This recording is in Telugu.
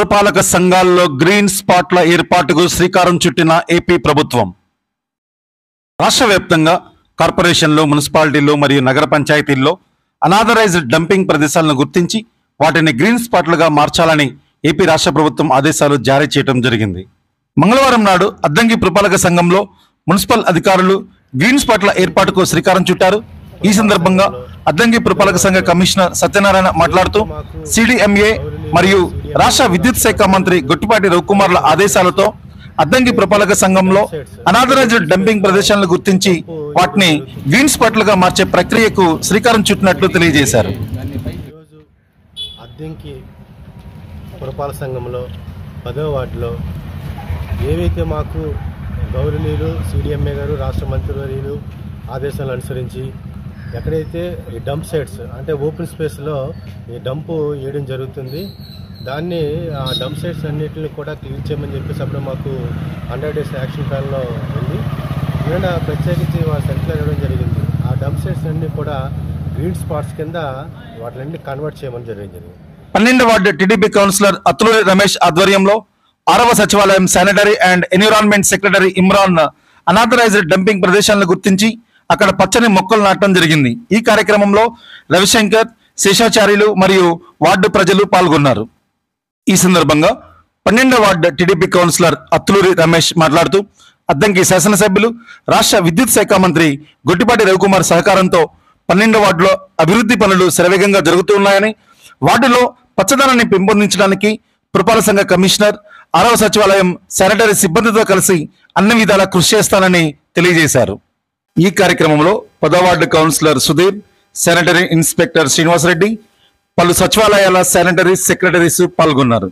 పురపాలక సంఘాల్లో గ్రీన్ స్పాట్ల ఏర్పాటుకు శ్రీకారం చుట్టిన ఏపీ ప్రభుత్వం రాష్ట్ర వ్యాప్తంగా కార్పొరేషన్లు, మున్సిపాలిటీలు మరియు నగర పంచాయతీల్లో అనాథరైజ్డ్ డంపింగ్ ప్రదేశాలను గుర్తించి వాటిని గ్రీన్ స్పాట్లుగా మార్చాలని ఏపీ రాష్ట్ర ప్రభుత్వం ఆదేశాలు జారీ చేయడం జరిగింది. మంగళవారం నాడు అద్దంకి పురపాలక సంఘంలో మున్సిపల్ అధికారులు గ్రీన్ స్పాట్ల ఏర్పాటుకు శ్రీకారం చుట్టారు. ఈ సందర్భంగా అద్దంకి పురపాలక సంఘ కమిషనర్ సత్యనారాయణ మాట్లాడుతూ సిడిఎంఏ మరియు రాష్ట్ర విద్యుత్ శాఖ మంత్రి గొట్టిపాటి రవికుమార్ల ఆదేశాలతో అద్దంకి పురపాలక సంఘంలో అనాథరైజ్డ్ డంపింగ్ ప్రదేశాలను గుర్తించి వాటిని గ్రీన్ స్పాట్లుగా మార్చే ప్రక్రియకు శ్రీకారం చుట్టినట్లు తెలియజేశారు. అద్దంకి పురపాలక సంఘంలో 10వ వార్డులో ఏవైతే మాకు గౌరవనీయులు సిడిఎంఏ గారు, రాష్ట్ర మంత్రివర్యులు ఆదేశాలను అనుసరించి ఎక్కడైతే ఈ డంప్ సైట్స్ అంటే ఓపెన్ స్పేస్లో ఈ డంపు వేయడం జరుగుతుంది, దాన్ని ఆ డంప్ సైట్స్ అన్నింటిని కూడా క్లీన్ చేయమని చెప్పేసి అప్పుడు మాకు 100 days యాక్షన్ ప్లాన్లో ఉంది. ఈయన ప్రత్యేకించి సర్క్యులర్ ఇవ్వడం జరిగింది. ఆ డంప్ సైట్స్ అన్నీ కూడా గ్రీన్ స్పాట్స్ కింద వాటిని కన్వర్ట్ చేయమని జరిగింది. 12వ ward TDP councillor Athuluri Ramesh ఆధ్వర్యంలో 6వ సచివాలయం sanitary and environment secretary Imran unauthorised dumping ప్రదేశాలను గుర్తించి అక్కడ పచ్చని మొక్కలు నాటడం జరిగింది. ఈ కార్యక్రమంలో రవిశంకర్, శేషాచార్యులు మరియు వార్డు ప్రజలు పాల్గొన్నారు. ఈ సందర్భంగా 12వ ward TDP councillor Athuluri Ramesh మాట్లాడుతూ అద్దంకి శాసనసభ్యులు, రాష్ట్ర విద్యుత్ శాఖ మంత్రి గొట్టిపాటి రవికుమార్ సహకారంతో 12వ వార్డులో అభివృద్ధి పనులు శరవేగంగా జరుగుతున్నాయని, వార్డులో పచ్చదనాన్ని పెంపొందించడానికి పురపాలక సంఘ కమిషనర్, 6వ సచివాలయం శానిటరీ సిబ్బందితో కలిసి అన్ని విధాలా కృషి చేస్తానని తెలియజేశారు. ఈ కార్యక్రమంలో 10వ ward councillor Sudhir, sanitary inspector Srinivasa Reddy, పలు సచివాలయాల శానిటరీ సెక్రటరీస్ పాల్గొన్నారు.